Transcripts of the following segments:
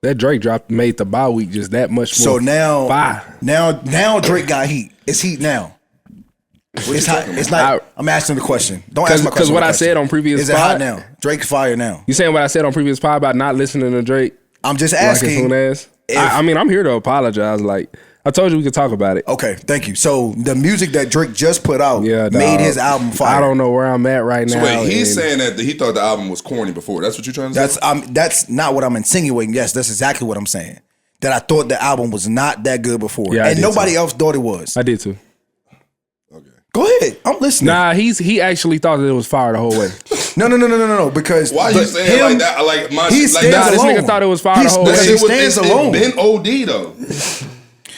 That Drake drop made the bye week just that much more. So now, fire. now Drake got heat. It's heat now. It's hot. It's not. I'm asking the question. Don't ask my question. Because what I said on previous is it hot now? Drake's fire now. You saying what I said on previous pod about not listening to Drake? I'm just asking. I mean, I'm here to apologize. Like I told you, we could talk about it. Okay, thank you. So the music that Drake just put out made his album fire. I don't know where I'm at right now. So wait, he's saying that he thought the album was corny before. That's what you're trying to say? That's not what I'm insinuating. Yes, that's exactly what I'm saying. That I thought the album was not that good before, and nobody else thought it was. I did too. Okay, go ahead. I'm listening. Nah, he actually thought that it was fire the whole way. No. Because why you saying like that? Like this nigga thought it was fire the whole way. He stands alone. Been OD though.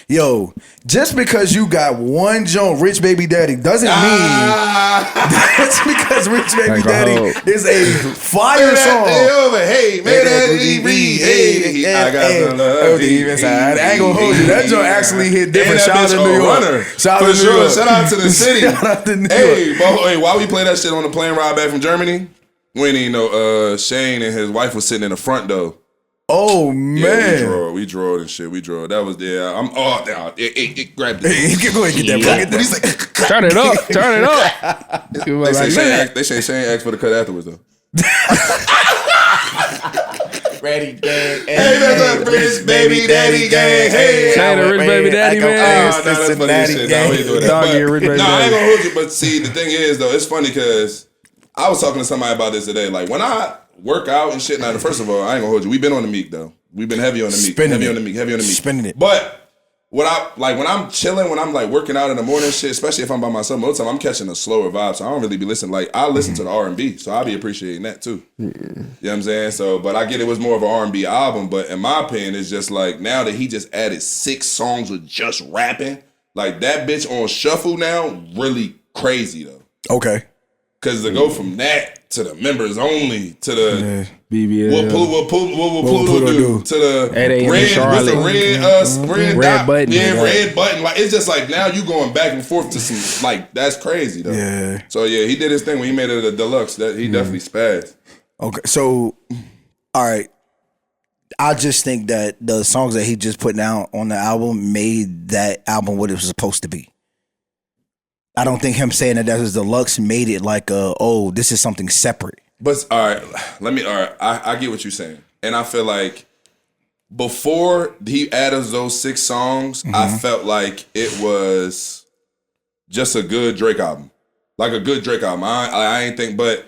Yo, just because you got one joint, Rich Baby Daddy, doesn't mean that's because Rich Baby Daddy is a fire song. Hey, man, I got the love deep inside. I ain't gonna hold you. That joint actually hit different. Shout out to New York. Shout out to New York. Shout out to the city. Shout out to New York. Hey, why we play that shit on the plane ride back from Germany? We didn't know Shane and his wife was sitting in the front though. Oh man, yeah, we drove and shit. We drove. That was there. I'm down. It grabbed it. Hey, go ahead, get that. Get that. Turn it up. Turn it up. They say Shane asked for the cut afterwards though. Ready gang. Hey, that's a Rich Baby Daddy gang. Hey, Shane the Rich Baby Daddy man. That's funny shit. No, we do that. I ain't gonna hold you. But see, the thing is though, it's funny because I was talking to somebody about this today. Like when I work out and shit. Now, first of all, I ain't gonna hold you. We've been on the Meek though. We've been heavy on the Meek. Heavy on the Meek. Spinning it. But what I like when I'm chilling, when I'm like working out in the morning, shit, especially if I'm by myself, most of the time I'm catching a slower vibe. So I don't really be listening. Like I listen to the R&B, so I be appreciating that too. You know what I'm saying? So, but I get it was more of an R&B album. But in my opinion, it's just like now that he just added 6 songs with just rapping, like that bitch on shuffle now, really crazy though. Okay. Because to go from that to the members only to the BBL, what Pluto do to the red button. Like it's just like now you going back and forth to some like that's crazy though. Yeah. So yeah, he did his thing when he made it a deluxe. That he definitely spazzed. Okay, so all right. I just think that the songs that he just put down on the album made that album what it was supposed to be. I don't think him saying that was deluxe made it like this is something separate. But all right, I get what you're saying. And I feel like before he added those 6 songs, I felt like it was just a good Drake album. Like a good Drake album. I ain't think, but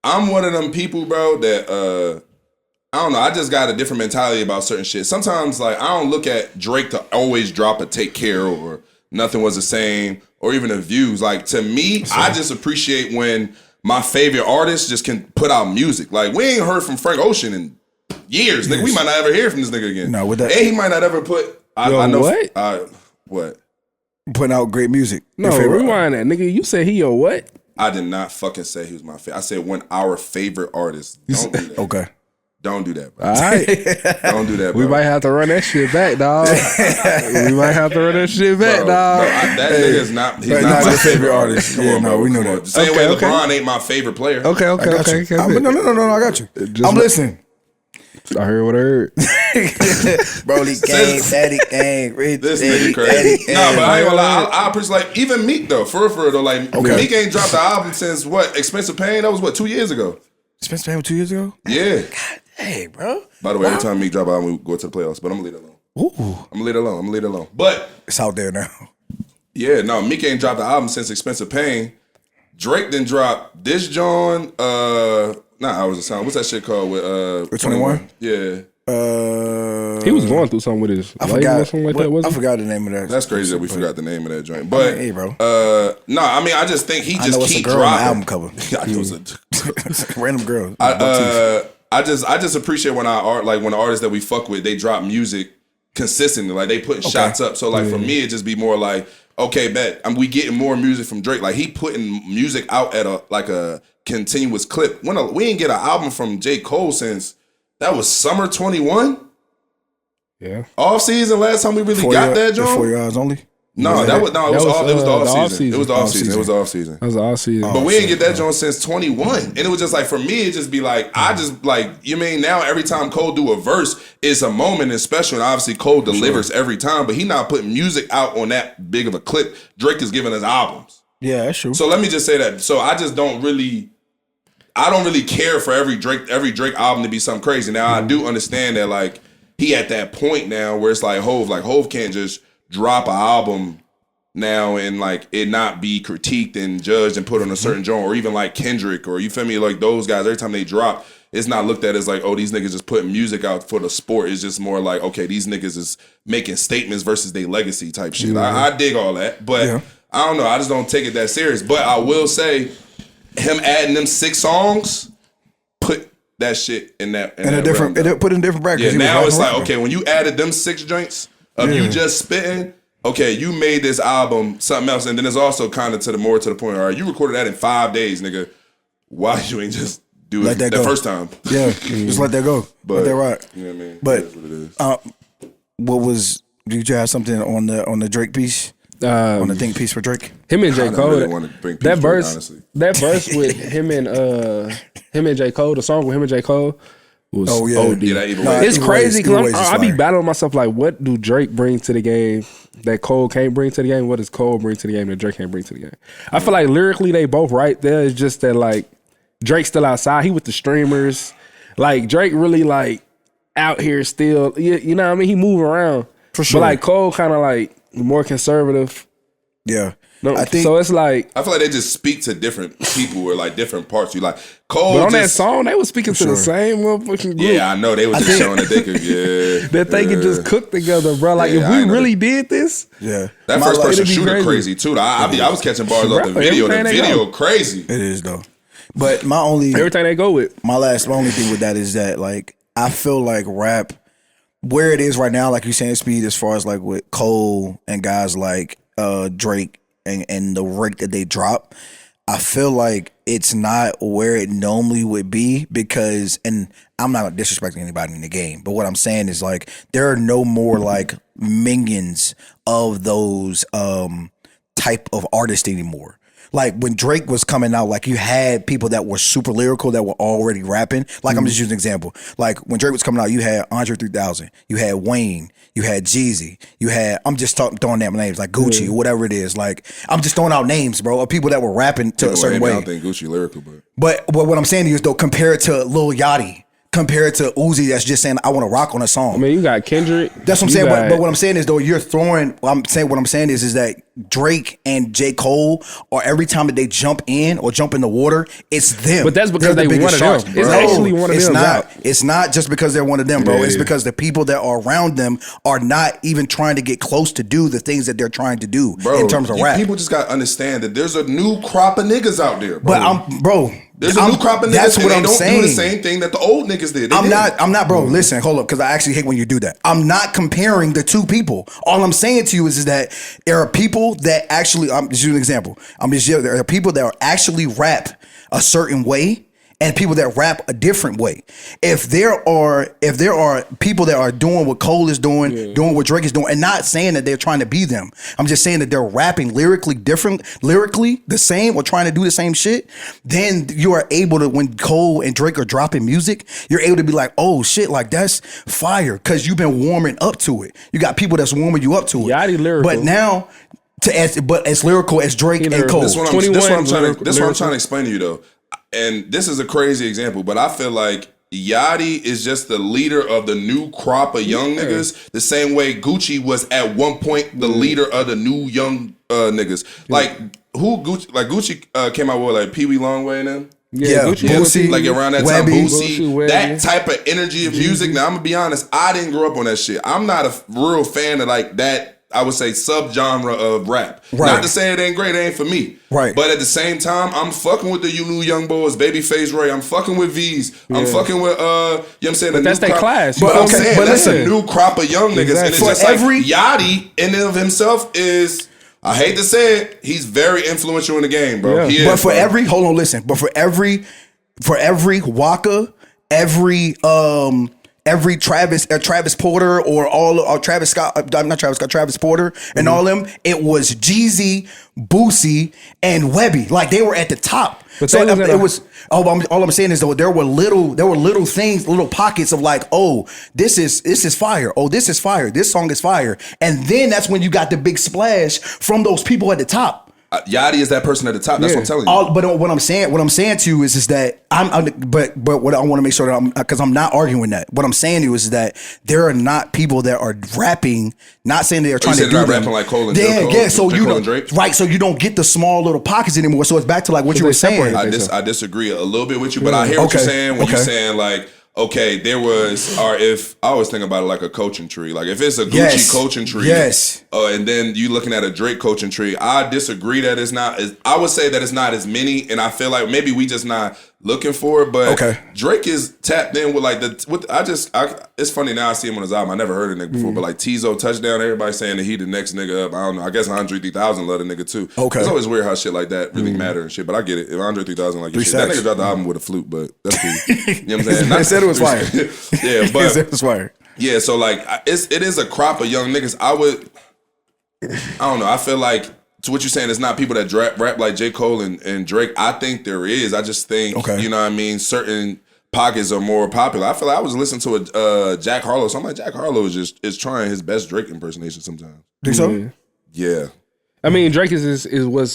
I'm one of them people, bro, that I don't know, I just got a different mentality about certain shit. Sometimes like I don't look at Drake to always drop a Take Care or Nothing Was the Same, or even the Views. Like to me, I just appreciate when my favorite artists just can put out music. Like we ain't heard from Frank Ocean in years. Nigga, we might not ever hear from this nigga again. No, with that, and he might not ever put. I know what? What? Putting out great music. No, rewind that, nigga. You said he your what? I did not fucking say he was my favorite. I said one our favorite artist. Don't do that. Okay. Don't do that, bro. All right. Don't do that, bro. We might have to run that shit back, dog. Bro, dog. That nigga is not. He's not my favorite artist. Come on, bro. We know that. Same way LeBron ain't my favorite player. Okay. No, I got you. I'm listening. I heard what I heard. Broly gang, daddy gang, rich this nigga crazy. No, but I ain't gonna lie. I appreciate like even Meek though. For real though. Like Meek ain't dropped the album since what? Expensive Pain. That was what 2 years ago. Expensive Pain was 2 years ago. Yeah. God dang, bro. By the way, every time Meek drop album, we go to the playoffs. But I'm gonna leave it alone. I'm gonna leave it alone. But it's out there now. Yeah, no, Meek ain't dropped the album since Expensive Pain. Drake didn't drop this John. Not Hours of Sound. What's that shit called with 21? Yeah. He was going through something with his label or something like that, wasn't I forgot the name of that. That's crazy that we forgot the name of that joint. But hey, bro. No, I mean I just think he just keep dropping. Album cover. I know it's a random girl. I just appreciate when when the artists that we fuck with, they drop music consistently. Like they putting shots up. So like for me, it just be more like, okay, bet we getting more music from Drake. Like he putting music out at a continuous clip. We ain't get an album from J. Cole since that was summer 21. Yeah. Off season, last time we really got that, John. 4 Your Eyes Only. No, it was the off season. It was the off season. Off-season. It was the off season. That was all season. But we didn't get that joint since 21. And it was just like, for me, it just be like, I just like, you mean now every time Cole do a verse, it's a moment and special. And obviously Cole delivers every time, but he not putting music out on that big of a clip. Drake is giving us albums. Yeah, that's true. So let me just say that. So I just don't really care for every Drake album to be something crazy. Now I do understand that like he at that point now where it's like Hove can't just drop an album now and like it not be critiqued and judged and put on a certain genre, or even like Kendrick, or you feel me, like those guys, every time they drop, it's not looked at as like, oh, these niggas just putting music out for the sport. It's just more like, okay, these niggas is making statements versus their legacy type shit. I dig all that, but I don't know, I just don't take it that serious. But I will say, him adding them 6 songs, put that shit in that in a different, put in a different bracket. Yeah, now it's like, okay, when you added them 6 joints of you just spitting, okay, you made this album something else. And then it's also kind of to the point, all right, you recorded that in 5 days, nigga. Why you ain't just do it that first time? Yeah, just let that go. Let that rock. You know what I mean? But that's what it is. did you have something on the Drake piece? On the think piece for Drake? Him and J. Cole. Really want to bring that Drake, verse honestly. that verse with him and J. Cole, the song with him and J. Cole was Oh, yeah. OD. Yeah, that even Nah, way. It's Either crazy ways, either because ways it's I be fire. battling myself like, what do Drake bring to the game that Cole can't bring to the game? What does Cole bring to the game that Drake can't bring to the game? I feel like lyrically they both right there. It's just that like Drake's still outside. He with the streamers. Like Drake really like out here still. You know what I mean? He move around. For sure. But like Cole kind of like more conservative. Yeah. No, I think so. It's like, I feel like they just speak to different people or like different parts. You like Cole. but on that just, song they was speaking to sure. the same motherfucking group. Yeah, I know they was just showing that they could. Yeah, That they could just cook together, bro. Like Yeah, if I we know really did this, That My first life- person it'd be shooter crazy. crazy too. I was catching bars off the Bro, video. The everything they video go. crazy. It is though. But my everything they go with. only thing with that is that like I feel like rap where it is right now, like you saying, Speed, as far as like with Cole and guys like Drake and the rate that they drop, I feel like it's not where it normally would be because, and I'm not disrespecting anybody in the game, but what I'm saying is like there are no more like minions of those type of artists anymore. Like when Drake was coming out, like you had people that were super lyrical that were already rapping. Like I'm just using an example. Like when Drake was coming out, you had Andre 3000, you had Wayne, you had Jeezy, you had, I'm just throwing out names like Gucci or whatever it is. Like I'm just throwing out names, bro, of people that were rapping to a certain I way. don't think Gucci lyrical, but But what I'm saying is though, compared to Lil Yachty, compared to Uzi that's just saying I want to rock on a song. I mean, you got Kendrick. That's what I'm saying. But what I'm saying is though, you're throwing. What I'm saying is that Drake and J. Cole, or every time that they jump in or jump in the water, it's them. But that's because They're the they biggest one of them. sharks, It's bro. actually one of It's them not. out. It's not just because they're one of them, bro. Yeah, It's yeah. because the people that are around them are not even trying to get close to do the things that they're trying to do bro, in terms of rap. people just got to understand that there's a new crop of niggas out there, bro. But there's a new crop of niggas, That's and what they I'm don't saying. do the same thing that the old niggas did. They I'm didn't. not, bro. Listen, hold up, because I actually hate when you do that. I'm not comparing the two people. All I'm saying to you is that there are people that actually, I'm just using an example. There are people that are actually rap a certain way and people that rap a different way. If there are people that are doing what Cole is doing, doing what Drake is doing, and not saying that they're trying to be them. I'm just saying that they're rapping lyrically the same or trying to do the same shit, then you are able to, when Cole and Drake are dropping music, you're able to be like, oh shit, like that's fire, because you've been warming up to it. You got people that's warming you up to it. Yachty lyrical. But now, as lyrical as Drake and Cole. This is what I'm 21 trying to lyrical. explain to you though. And this is a crazy example, but I feel like Yachty is just the leader of the new crop of young niggas, the same way Gucci was at one point the leader of the new young niggas. Like Gucci came out with like Pee Wee Longway and them. Yeah, Boosie, Like around that Webby. time, Boosie, Webby. that type of energy of music. Now I'm gonna be honest, I didn't grow up on that shit. I'm not a real fan of like that. I would say subgenre of rap. Right. Not to say it ain't great, it ain't for me. Right. But at the same time, I'm fucking with the new young boys, Babyface Ray. I'm fucking with V's. I'm fucking with you know what I'm saying? But that's their class. But But I'm okay, saying but that's a listen. new crop of young niggas. And it's For just like every- Yachty in and of himself is, I hate to say it, he's very influential in the game, bro. Yeah. He is, But for bro. every Waka, every every Travis Porter or Travis Scott, not Travis Scott, Travis Porter and all them, it was Jeezy, Boosie, and Webby. Like they were at the top. But So they was all I'm saying is though there were little things, little pockets of like, oh, this is fire. Oh, this is fire. This song is fire. And then that's when you got the big splash from those people at the top. Yachty is that person at the top. That's what I'm telling you. But what I'm saying to you is that but what I want to make sure that because I'm not arguing that. What I'm saying to you is that there are not people that are rapping, not saying they are trying to do not them. rapping like Cole and Yeah, so you Cole don't, and Drake? right? So you don't get the small little pockets anymore. So it's back to like what you were saying. I disagree a little bit with you, but I hear what you're saying when you're saying like, okay, there was, or if I always think about it like a coaching tree. Like if it's a Gucci coaching tree, and then you looking at a Drake coaching tree, I disagree that it's not. I would say that it's not as many, and I feel like maybe we just not looking for it. But Drake is tapped in with like it's funny now I see him on his album. I never heard of the nigga before, but like Tizo Touchdown, everybody saying that he the next nigga up. I don't know. I guess Andre 3000 love the nigga too. It's always weird how shit like that really matter and shit. But I get it. If Andre 3000 like your shit, that nigga dropped the album with a flute, but that's cool. You know what I'm saying? They said it was fire. Yeah, but it was fire. Yeah, so like it is a crop of young niggas. I don't know. I feel like to what you're saying, it's not people that rap like J. Cole and Drake. I think there is. I just think you know what I mean. Certain pockets are more popular. I feel like I was listening to a Jack Harlow. So I'm like, Jack Harlow is trying his best Drake impersonation sometimes. Think so? Yeah. I mean, Drake was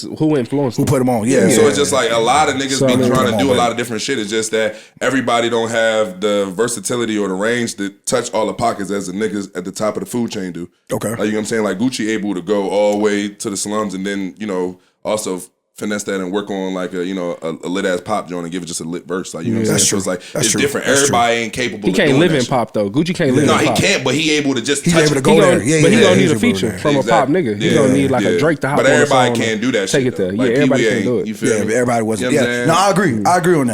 who influenced him. Who put him on? Yeah. So it's just like a lot of niggas be trying to do a lot of different shit. It's just that everybody don't have the versatility or the range to touch all the pockets as the niggas at the top of the food chain do. Okay. Like, you know what I'm saying? Like Gucci able to go all the way to the slums and then, you know, also finesse that and work on like a lit ass pop joint and give it just a lit verse. Like, you know what I'm saying? So it's like it's different. Everybody ain't capable. He can't live in pop though. Gucci can't live in pop. No, he can't, but he able to just He's touch able to it. go there. But he gonna need a feature from a pop nigga. He gonna need like a Drake to hop on. But everybody can't do that Take shit. it there. Like, everybody can do it. You feel me? Everybody wasn't. You know what I'm saying? No, I agree. I agree on that.